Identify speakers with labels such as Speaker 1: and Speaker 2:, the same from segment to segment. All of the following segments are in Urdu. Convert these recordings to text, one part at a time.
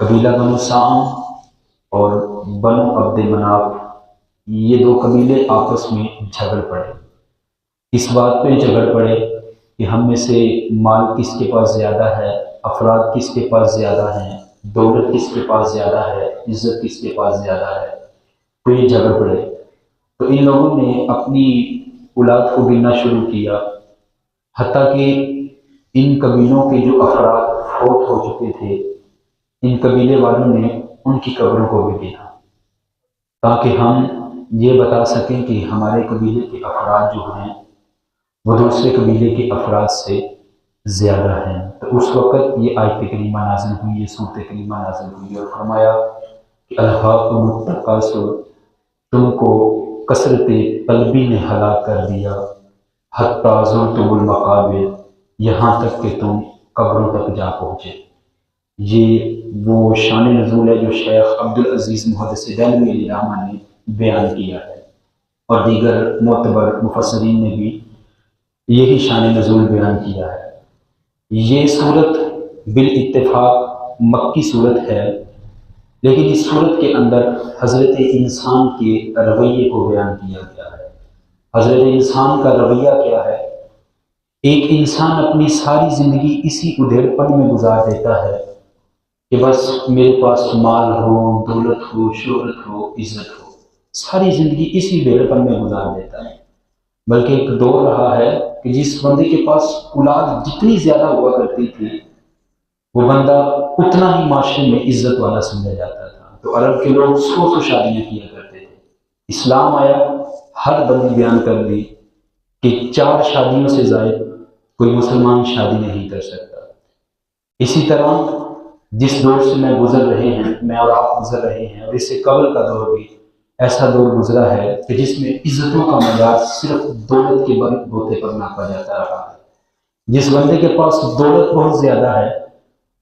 Speaker 1: قبیلہ بنو سعم اور بنو عبد مناف، یہ دو قبیلے آپس میں جھگڑ پڑے۔ اس بات پہ جھگڑ پڑے کہ ہم میں سے مال کس کے پاس زیادہ ہے، افراد کس کے پاس زیادہ ہیں، دولت کس کے پاس زیادہ ہے، عزت کس کے پاس زیادہ ہے۔ تو یہ جھگڑ پڑے، تو ان لوگوں نے اپنی اولاد کو گننا شروع کیا، حتیٰ کہ ان قبیلوں کے جو افراد فوت ہو چکے تھے، ان قبیلے والوں نے ان کی قبروں کو بھی گنا، تاکہ ہم یہ بتا سکیں کہ ہمارے قبیلے کے افراد جو ہیں وہ دوسرے قبیلے کے افراد سے زیادہ ہیں۔ تو اس وقت یہ آیت کریمہ نازل ہوئی، یہ سورۃ کریمہ نازل ہوئی اور فرمایا کہ الہاکم التکاثر، تم کو کثرت طلبی نے ہلاک کر دیا، حتیٰ زرتم المقابر، یہاں تک کہ تم قبروں تک جا پہنچے۔ یہ وہ شان نزول ہے جو شیخ عبدالعزیز محدث دہلوی علیہ رحمہ نے بیان کیا ہے، اور دیگر معتبر مفسرین نے بھی یہی شان نزول بیان کیا ہے۔ یہ صورت بالاتفاق مکی صورت ہے، لیکن اس صورت کے اندر حضرت انسان کے رویے کو بیان کیا گیا ہے۔ حضرت انسان کا رویہ کیا ہے؟ ایک انسان اپنی ساری زندگی اسی ادھیڑ پن میں گزار دیتا ہے کہ بس میرے پاس مال ہو، دولت ہو، شہرت ہو، عزت ہو، ساری زندگی اسی ادھیڑ پن میں گزار دیتا ہے۔ بلکہ ایک دور رہا ہے کہ جس بندے کے پاس اولاد جتنی زیادہ ہوا کرتی تھی، وہ بندہ اتنا ہی معاشرے میں عزت والا سمجھا جاتا تھا۔ تو عرب کے لوگ 100 شادیاں کیا کرتے تھے۔ اسلام آیا، ہر بندی بیان کر دی کہ 4 شادیوں سے زائد کوئی مسلمان شادی نہیں کر سکتا۔ اسی طرح جس دور سے میں اور آپ گزر رہے ہیں، اور اس سے قبل کا دور بھی ایسا دور گزرا ہے کہ جس میں عزتوں کا معیار صرف دولت کے بوتے پر ناپا جاتا رہا ہے۔ جس بندے کے پاس دولت بہت زیادہ ہے،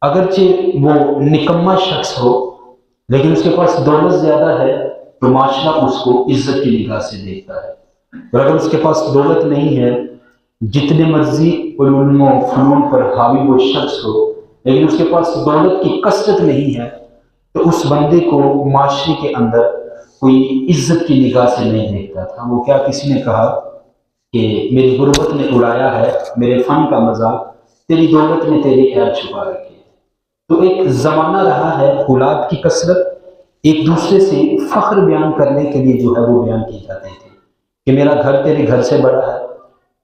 Speaker 1: اگرچہ وہ نکما شخص ہو، لیکن اس کے پاس دولت زیادہ ہے تو معاشرہ اس کو عزت کی نگاہ سے دیکھتا ہے۔ اور اگر اس کے پاس دولت نہیں ہے، جتنے مرضی علوم و فنون پر حاوی وہ شخص ہو، لیکن اس کے پاس دولت کی کثرت نہیں ہے، تو اس بندے کو معاشرے کے اندر کوئی عزت کی نگاہ سے نہیں دیکھتا تھا۔ وہ کیا کسی نے کہا کہ میری غربت نے اڑایا ہے میرے فن کا مذاق، تیری دولت نے تیری عیب چھپا رکھی ہے۔ تو ایک زمانہ رہا ہے اولاد کی کثرت ایک دوسرے سے فخر بیان کرنے کے لیے جو ہے وہ بیان کی جاتی تھی کہ میرا گھر تیرے گھر سے بڑا ہے،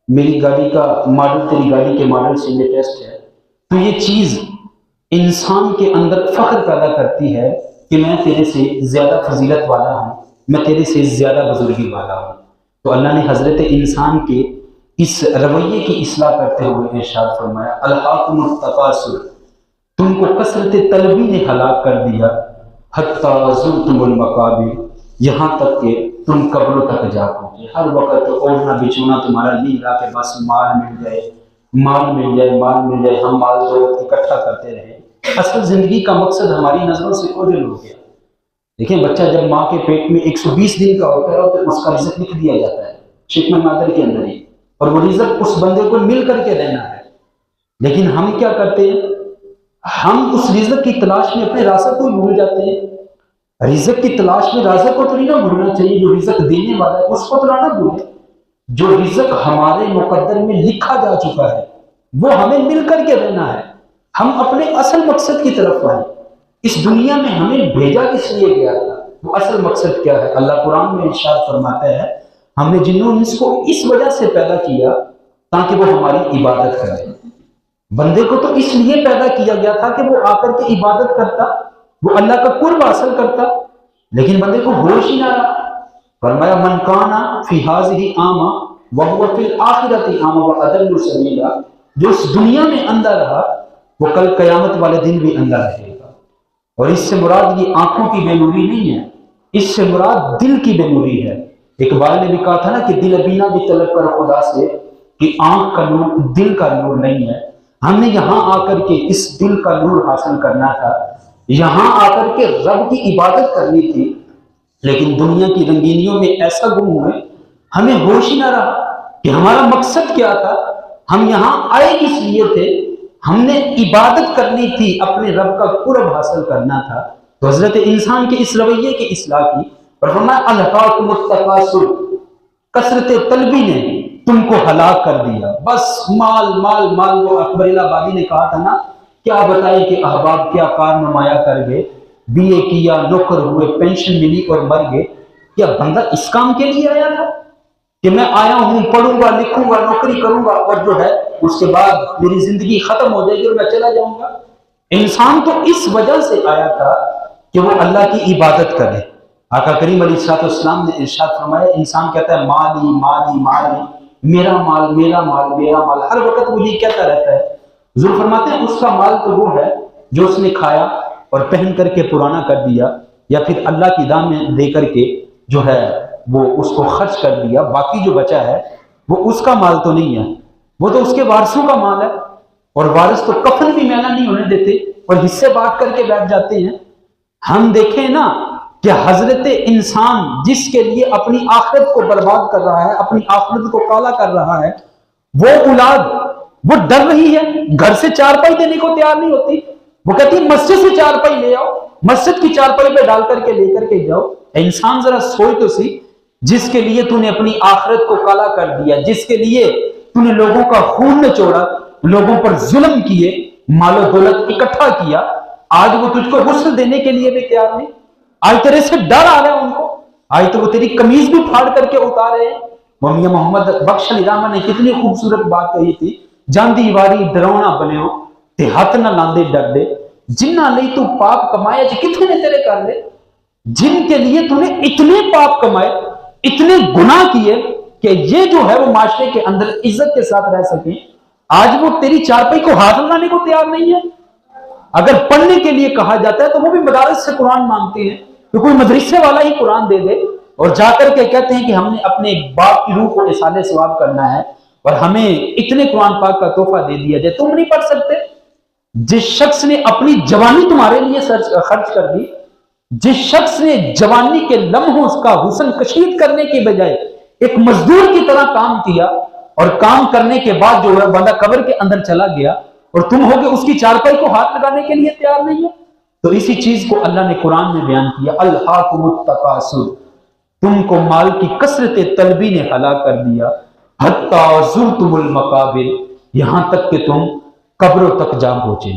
Speaker 1: میری گاڑی کا ماڈل تیری گاڑی کے ماڈل سے لیٹسٹ ہے۔ تو یہ چیز انسان کے اندر فخر پیدا کرتی ہے کہ میں تیرے سے زیادہ فضیلت والا ہوں، میں تیرے سے زیادہ بزرگی والا ہوں۔ تو اللہ نے حضرت انسان کے اس رویے کی اصلاح کرتے ہوئے ارشاد فرمایا الہاکم التکاثر، تم کو کثرت طلبی نے ہلاک کر دیا، حتیٰ زرتم المقابر، یہاں تک کہ تم قبروں تک جا پہنچے۔ ہر وقت اوڑھنا بچھونا تمہارا یہ رہا کہ بس مال مل جائے، مال مل جائے، مال مل جائے، ہم مال دولت اکٹھا کرتے رہے۔ اصل زندگی کا مقصد ہماری نظروں سے اوجھل ہو گیا۔ دیکھیں بچہ جب ماں کے پیٹ میں 120 دن کا ہوتا ہے تو اس کا رزق لکھ دیا جاتا ہے شکم مادر کے اندر ہی، اور وہ رزق اس بندے کو مل کر کے دینا ہے۔ لیکن ہم کیا کرتے ہیں؟ ہم اس رزق کی تلاش میں اپنے رازق کو بھول جاتے ہیں۔ رزق کی تلاش میں رازق کو تو نہیں نہ بھولنا چاہیے، جو رزق دینے والا ہے اس کو تو نہ بھولیں۔ جو رزق ہمارے مقدر میں لکھا جا چکا ہے وہ ہمیں مل کر کے دینا ہے۔ ہم اپنے اصل مقصد کی طرف آئیں۔ اس دنیا میں ہمیں بھیجا کس لیے گیا تھا؟ وہ اصل مقصد کیا ہے؟ اللہ قرآن میں ارشاد فرماتا ہے ہم نے جن و انس کو اس وجہ سے پیدا کیا تاکہ وہ ہماری عبادت کرے۔ بندے کو تو اس لیے پیدا کیا گیا تھا کہ وہ آ کر کے عبادت کرتا، وہ اللہ کا قرب حاصل کرتا، لیکن بندے کو ہوش ہی نہ رہا۔ فرمایا من کانا فی ہذہ اعمی وہو فی الآخرۃ اعمی واضل سبیلا، جو اس دنیا میں اندھا رہا وہ کل قیامت والے دن بھی اندھا رہے گا۔ اور اس سے مراد یہ آنکھوں کی بے نوری نہیں ہے، اس سے مراد دل کی بے نوری ہے۔ اقبال نے بھی کہا تھا نا کہ دل بینا بھی طلب کر خدا سے کہ آنکھ کا نور دل کا نور نہیں ہے۔ ہم نے یہاں آ کر کے اس دل کا نور حاصل کرنا تھا، یہاں آ کر کے رب کی عبادت کرنی تھی، لیکن دنیا کی رنگینیوں میں ایسا گم ہوئے ہمیں ہوش ہی نہ رہا کہ ہمارا مقصد کیا تھا، ہم یہاں آئے کس لیے تھے۔ ہم نے عبادت کرنی تھی، اپنے رب کا قرب حاصل کرنا تھا، تو حضرت انسان کے اس رویے کی اصلاح کی اور فرمایا الہاکم التکاثر، کثرت طلبی نے تم کو ہلاک کر دیا، بس مال مال مال۔ وہ اکبر آبادی نے کہا تھا نا، کیا بتائیں کہ احباب کیا کارنمایا کر گئے، بی اے کیا، نوکر ہوئے، پینشن ملی اور مر گئے۔ کیا بندہ اس کام کے لیے آیا تھا کہ میں آیا ہوں، پڑھوں گا، لکھوں گا، نوکری کروں گا اور جو ہے اس کے بعد میری زندگی ختم ہو جائے گی اور میں چلا جاؤں گا؟ انسان تو اس وجہ سے آیا تھا کہ وہ اللہ کی عبادت کرے۔ آقا کریم علیہ الصلوۃ والسلام نے ارشاد فرمایا، انسان کہتا ہے مالی مالی مالی، میرا مال میرا مال میرا مال، ہر وقت وہ یہ کہتا رہتا ہے۔ حضور فرماتے ہیں اس کا مال تو وہ ہے جو اس نے کھایا اور پہن کر کے پرانا کر دیا، یا پھر اللہ کی راہ میں دے کر کے جو ہے وہ اس کو خرچ کر دیا، باقی جو بچا ہے وہ اس کا مال تو نہیں ہے، وہ تو اس کے وارثوں کا مال ہے، اور وارث تو کفن بھی میلا نہیں ہونے دیتے اور حصے بانٹ کر کے بیٹھ جاتے ہیں۔ ہم دیکھیں نا کہ حضرت انسان جس کے لیے اپنی آخرت کو برباد کر رہا ہے، اپنی آخرت کو کالا کر رہا ہے، وہ اولاد وہ ڈر رہی ہے، گھر سے چارپائی دینے کو تیار نہیں ہوتی، وہ کہتی ہے مسجد سے چارپائی لے آؤ، مسجد کی چارپائی پہ ڈال کر کے لے کر کے جاؤ۔ انسان ذرا سوچ تو سی، جس کے لیے تو نے اپنی آخرت کو کالا کر دیا، جس کے لیے تو نے لوگوں کا خون نچوڑا، لوگوں پر ظلم کیے، مال و دولت اکٹھا کیا، آج وہ تجھ کو غسل دینے کے لیے بھی تیار نہیں، آج تیرے سے ڈر آ رہا ہے ان کو، آج تو وہ تیری قمیض بھی پھاڑ کر کے اتارے ہیں۔ میاں محمد بخش علی رحمہ نے کتنی خوبصورت بات کہی تھی، جاندی واری ڈرونا بنیو تے ہاتھ نہ لاندے ڈر دے، جنہ لئی تو پاپ کمایا جی کتنے نے تیرے کر لے، جن کے لیے تو نے اتنے پاپ کمائے، اتنے گناہ کیے کہ یہ جو ہے وہ معاشرے کے اندر عزت کے ساتھ رہ سکیں، آج وہ تیری چارپائی کو ہاتھ لانے کو تیار نہیں ہے۔ اگر پڑھنے کے لیے کہا جاتا ہے تو وہ بھی مدارس سے قرآن مانگتے ہیں کہ کوئی مدرسے والا ہی قرآن دے دے، اور جا کر کے کہتے ہیں کہ ہم نے اپنے باپ کی روح کو اصالہ ثواب کرنا ہے اور ہمیں اتنے قرآن پاک کا تحفہ دے دیا جائے، تم نہیں پڑھ سکتے؟ جس شخص نے اپنی جوانی تمہارے لیے خرچ کر دی، جس شخص نے جوانی کے لمحوں کا حسن کشید کرنے کے بجائے ایک مزدور کی طرح کام کیا، اور کام کرنے کے بعد جو ہے بندہ قبر کے اندر چلا گیا، اور تم ہوگے اس کی چارپائی کو ہاتھ لگانے کے لیے تیار نہیں ہے۔ تو اسی چیز کو اللہ نے قرآن میں بیان کیا، الہاکم التکاثر، تم کو مال کی کثرت طلبی نے ہلاک کر دیا، حتی زرتم المقابر، یہاں تک کہ تم قبروں تک جا پہنچے۔